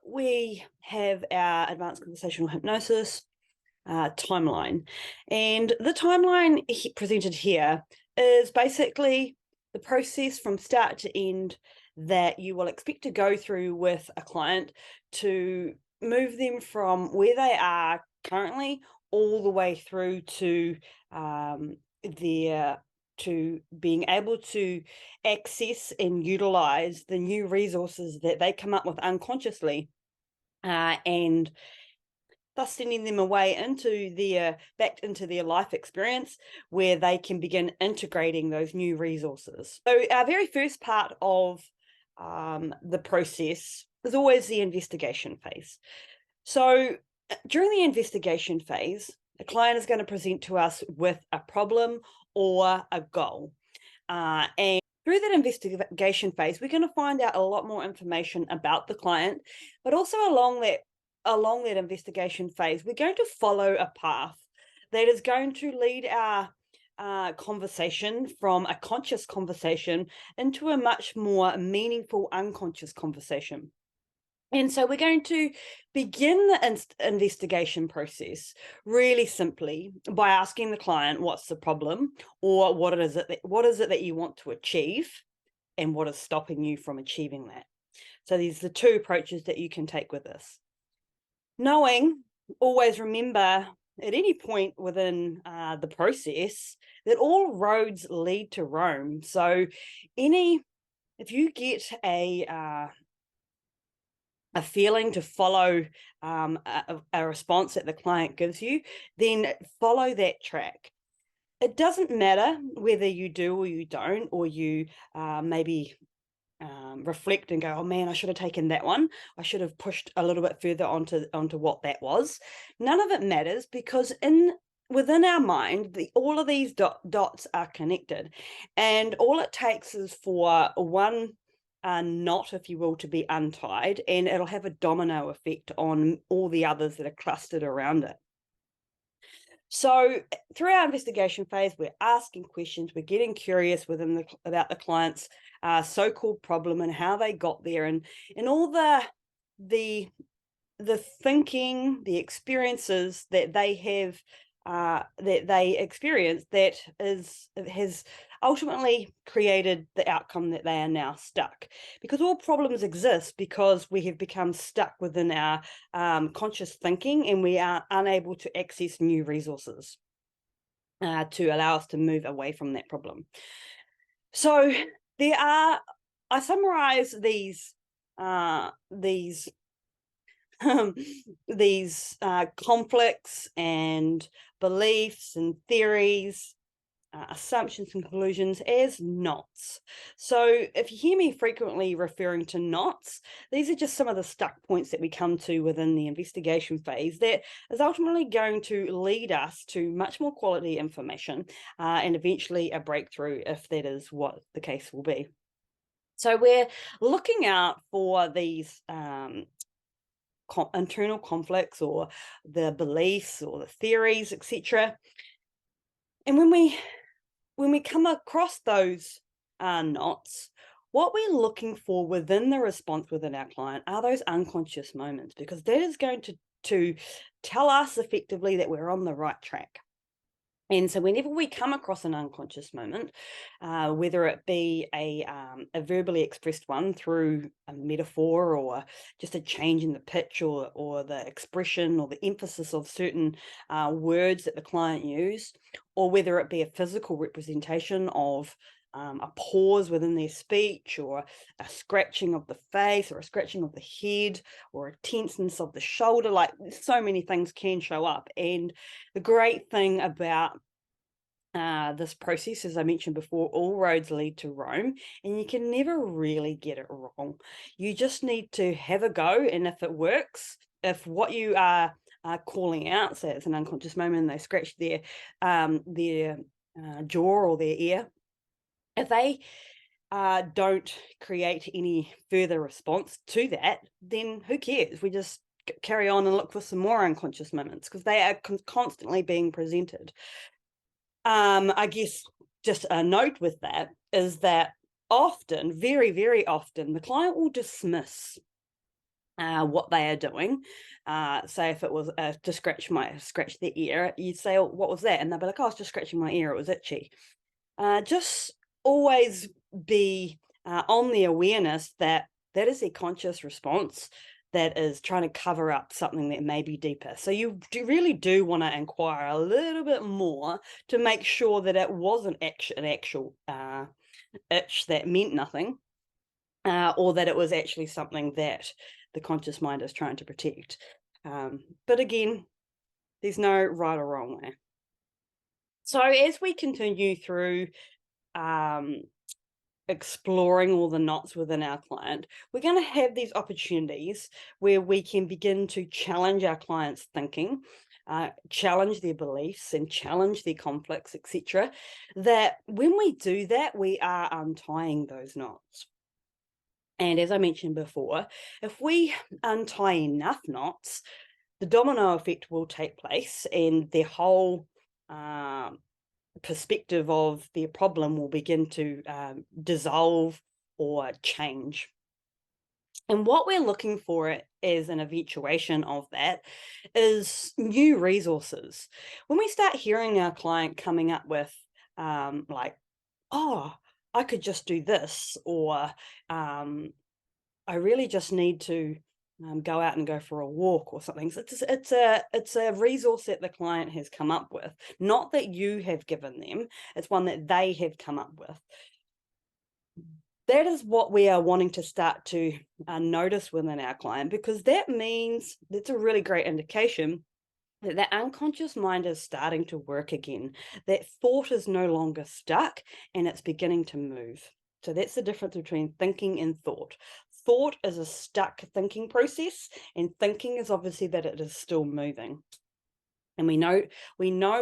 we have our advanced conversational hypnosis timeline. And the timeline presented here is basically the process from start to end that you will expect to go through with a client to move them from where they are currently all the way through to their to being able to access and utilize the new resources that they come up with unconsciously, and thus sending them away into their back into their life experience where they can begin integrating those new resources. So our very first part of the process is always the investigation phase. So during the investigation phase, the client is going to present to us with a problem or a goal. And through that investigation phase, we're going to find out a lot more information about the client, but also along that investigation phase, we're going to follow a path that is going to lead our conversation from a conscious conversation into a much more meaningful unconscious conversation. And so we're going to begin the investigation process really simply by asking the client what's the problem, or what is it that you want to achieve, and what is stopping you from achieving that. So these are the two approaches that you can take with this. Knowing, always remember at any point within the process that all roads lead to Rome. So if you get a feeling to follow a response that the client gives you, then follow that track. It doesn't matter whether you do or you don't, or you maybe reflect and go, oh man, I should have taken that one. I should have pushed a little bit further onto what that was. None of it matters, because within our mind, all of these dots are connected, and all it takes is for one knot, if you will, to be untied, and it'll have a domino effect on all the others that are clustered around it. So through our investigation phase, we're asking questions, we're getting curious about the client's so-called problem and how they got there, and all the thinking, the experiences that they have, that they experience, that has ultimately created the outcome that they are now stuck. Because all problems exist because we have become stuck within our conscious thinking, and we are unable to access new resources to allow us to move away from that problem. So I summarize these conflicts and beliefs and theories, assumptions and conclusions as knots. So if you hear me frequently referring to knots, these are just some of the stuck points that we come to within the investigation phase that is ultimately going to lead us to much more quality information, and eventually a breakthrough, if that is what the case will be. So we're looking out for these internal conflicts, or the beliefs, or the theories, etc. And when we come across those knots, what we're looking for within the response within our client are those unconscious moments, because that is going to tell us effectively that we're on the right track. And so whenever we come across an unconscious moment, whether it be a verbally expressed one through a metaphor, or just a change in the pitch, or the expression or the emphasis of certain words that the client used, or whether it be a physical representation of a pause within their speech, or a scratching of the face, or a scratching of the head, or a tenseness of the shoulder, like so many things can show up. And the great thing about this process, as I mentioned before, all roads lead to Rome, and you can never really get it wrong. You just need to have a go, and if it works, if what you are calling out, say it's an unconscious moment, and they scratch their jaw or their ear, if they don't create any further response to that, then who cares? We just carry on and look for some more unconscious moments, because they are constantly being presented. I guess just a note with that is that often, very, very often, the client will dismiss what they are doing. Say if it was to scratch their ear, you'd say, oh, what was that? And they'll be like, oh, I was just scratching my ear, it was itchy. Just always be on the awareness that that is a conscious response that is trying to cover up something that may be deeper. So you really do want to inquire a little bit more to make sure that it wasn't an actual itch that meant nothing, or that it was actually something that the conscious mind is trying to protect. But again, there's no right or wrong way. So as we continue through exploring all the knots within our client, we're going to have these opportunities where we can begin to challenge our client's thinking, challenge their beliefs and challenge their conflicts, etc. That when we do that, we are untying those knots. And as I mentioned before, if we untie enough knots, the domino effect will take place, and the whole perspective of their problem will begin to dissolve or change. And what we're looking for as an eventuation of that is new resources. When we start hearing our client coming up with like, oh, I could just do this, or I really just need to go out and go for a walk or something. So it's a resource that the client has come up with, not that you have given them. It's one that they have come up with. That is what we are wanting to start to notice within our client, because that means that's a really great indication that the unconscious mind is starting to work again. That thought is no longer stuck and it's beginning to move. So that's the difference between thinking and thought. Thought is a stuck thinking process, and thinking is obviously that it is still moving. And we know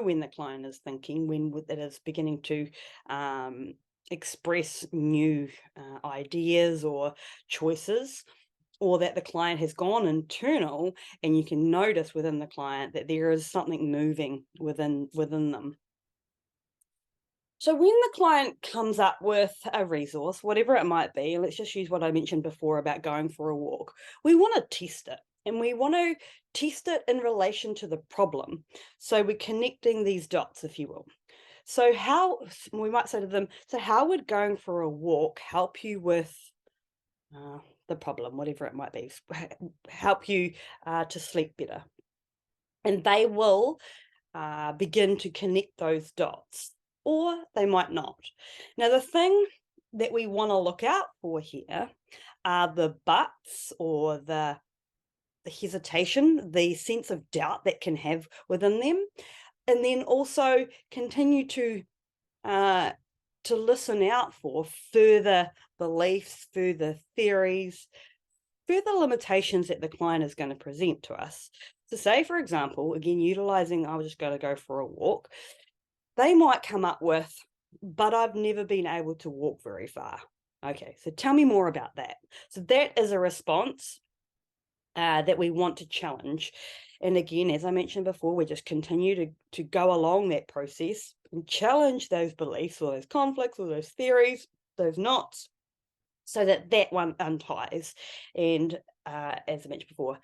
when the client is thinking, when it is beginning to express new ideas or choices, or that the client has gone internal, and you can notice within the client that there is something moving within them. So when the client comes up with a resource, whatever it might be, let's just use what I mentioned before about going for a walk, we want to test it. And we want to test it in relation to the problem. So we're connecting these dots, if you will. So we might say to them, so how would going for a walk help you with the problem, whatever it might be, help you to sleep better? And they will begin to connect those dots, or they might not. Now, the thing that we want to look out for here are the buts, or the hesitation, the sense of doubt that can have within them, and then also continue to listen out for further beliefs, further theories, further limitations that the client is going to present to us. So say, for example, again, utilizing, I was just going to go for a walk, they might come up with, but I've never been able to walk very far. Okay, so tell me more about that. So that is a response that we want to challenge. And again, as I mentioned before, we just continue to go along that process and challenge those beliefs, or those conflicts, or those theories, those knots, so that one unties. And as I mentioned before,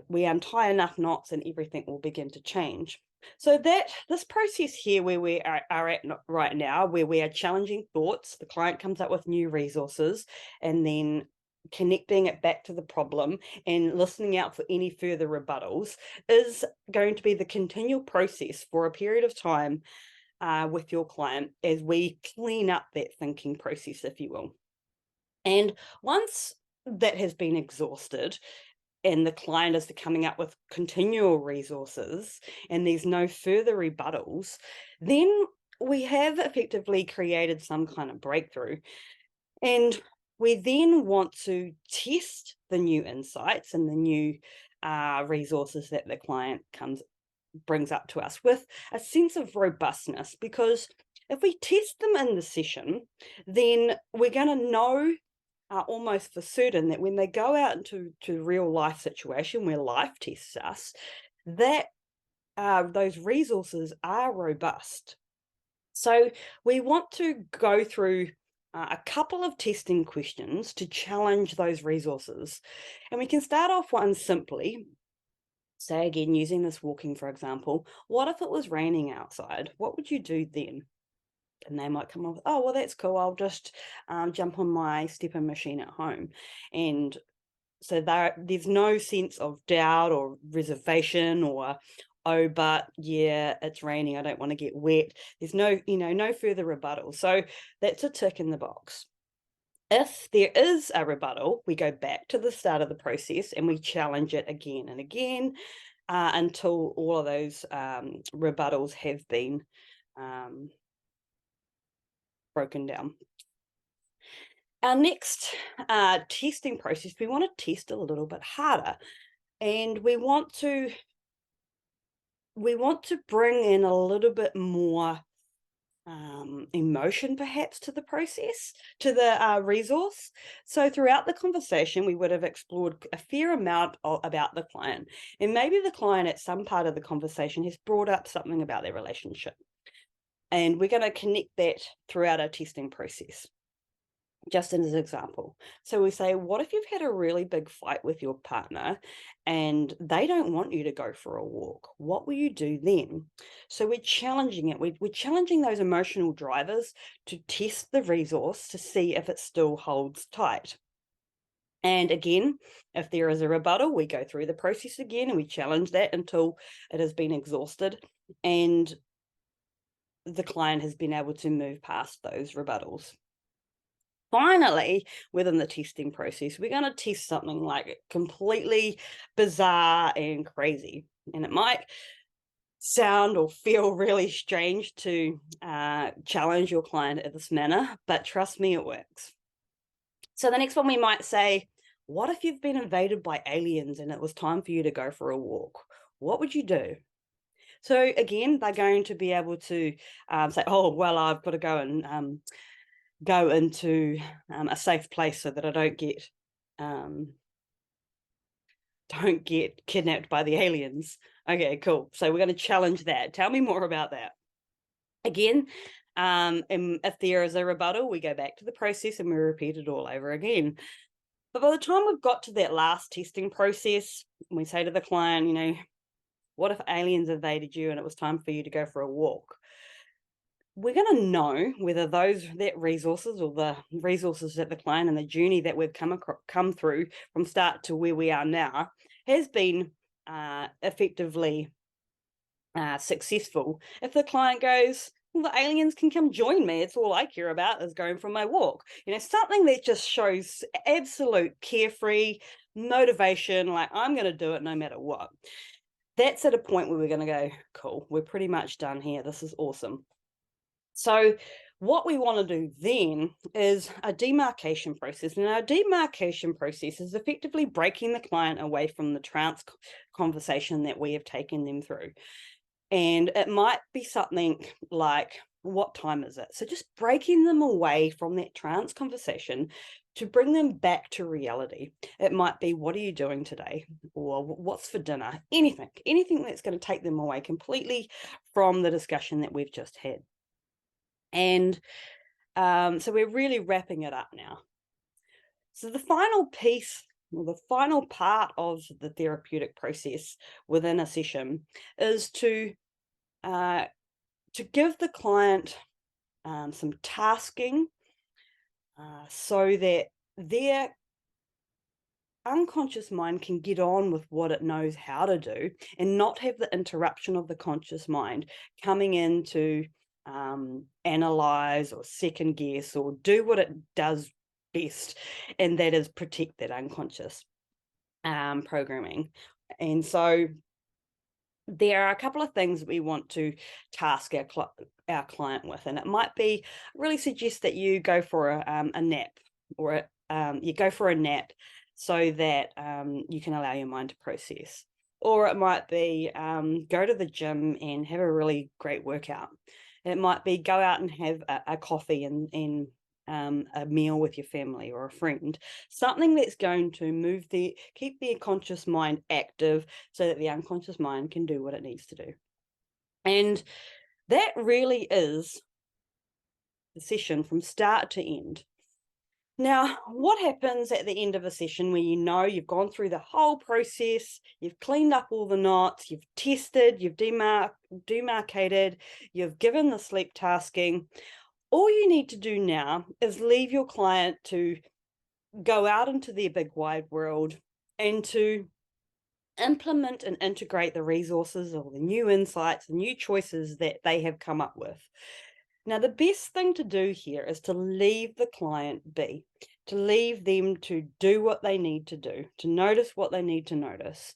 we untie enough knots and everything will begin to change. So that this process here where we are at right now, where we are challenging thoughts, the client comes up with new resources, and then connecting it back to the problem and listening out for any further rebuttals, is going to be the continual process for a period of time with your client, as we clean up that thinking process, if you will. And once that has been exhausted, and the client is coming up with continual resources, and there's no further rebuttals, then we have effectively created some kind of breakthrough. And we then want to test the new insights and the new resources that the client brings up to us with a sense of robustness, because if we test them in the session, then we're going to know almost for certain that when they go out into real life situation where life tests us, that those resources are robust. So we want to go through a couple of testing questions to challenge those resources. And we can start off one simply. Say again, using this walking, for example, what if it was raining outside? What would you do then? And they might come up with, oh, well, that's cool. I'll just jump on my stepper machine at home. And so there's no sense of doubt or reservation or, oh, but yeah, it's raining, I don't want to get wet. There's no further rebuttal. So that's a tick in the box. If there is a rebuttal, we go back to the start of the process and we challenge it again and again until all of those rebuttals have been broken down. Our next testing process, we want to test a little bit harder, and we want to bring in a little bit more emotion perhaps to the process, to the resource. So throughout the conversation, we would have explored a fair amount about the client, and maybe the client at some part of the conversation has brought up something about their relationship, and we're going to connect that throughout our testing process. Just as an example. So we say, what if you've had a really big fight with your partner and they don't want you to go for a walk? What will you do then? So we're challenging it. We're challenging those emotional drivers to test the resource to see if it still holds tight. And again, if there is a rebuttal, we go through the process again and we challenge that until it has been exhausted and the client has been able to move past those rebuttals. Finally, within the testing process, we're going to test something like completely bizarre and crazy. And it might sound or feel really strange to challenge your client in this manner, but trust me, it works. So the next one we might say, what if you've been invaded by aliens and it was time for you to go for a walk? What would you do? So again, they're going to be able to say, oh, well, I've got to go and go into a safe place so that I don't get kidnapped by the aliens. Okay, cool. So we're going to challenge that. Tell me more about that. Again, and if there is a rebuttal, we go back to the process and we repeat it all over again. But by the time we've got to that last testing process, we say to the client, what if aliens invaded you and it was time for you to go for a walk? We're going to know whether that resources or the resources that the client and the journey that we've come through from start to where we are now has been effectively successful. If the client goes, well, the aliens can come join me. It's all I care about is going for my walk. Something that just shows absolute carefree motivation, like I'm going to do it no matter what. That's at a point where we're going to go, cool, we're pretty much done here. This is awesome. So what we want to do then is a demarcation process. And our demarcation process is effectively breaking the client away from the trance conversation that we have taken them through. And it might be something like, what time is it? So just breaking them away from that trance conversation to bring them back to reality. It might be, what are you doing today? Or what's for dinner? Anything that's going to take them away completely from the discussion that we've just had. And so we're really wrapping it up now. So the final piece, or the final part of the therapeutic process within a session is to give the client some tasking so that their unconscious mind can get on with what it knows how to do and not have the interruption of the conscious mind coming in to analyze or second guess or do what it does best, and that is protect that unconscious programming. And so there are a couple of things that we want to task our client with, and it might be really suggest that you go for a nap, or you go for a nap so that you can allow your mind to process. Or it might be go to the gym and have a really great workout. It might be go out and have a coffee and a meal with your family or a friend, something that's going to keep the conscious mind active so that the unconscious mind can do what it needs to do. And that really is the session from start to end. Now, what happens at the end of a session where you know you've gone through the whole process, you've cleaned up all the knots, you've tested, you've demarcated, you've given the sleep tasking? All you need to do now is leave your client to go out into their big wide world and to implement and integrate the resources or the new insights, the new choices that they have come up with. Now, the best thing to do here is to leave the client be, to leave them to do what they need to do, to notice what they need to notice.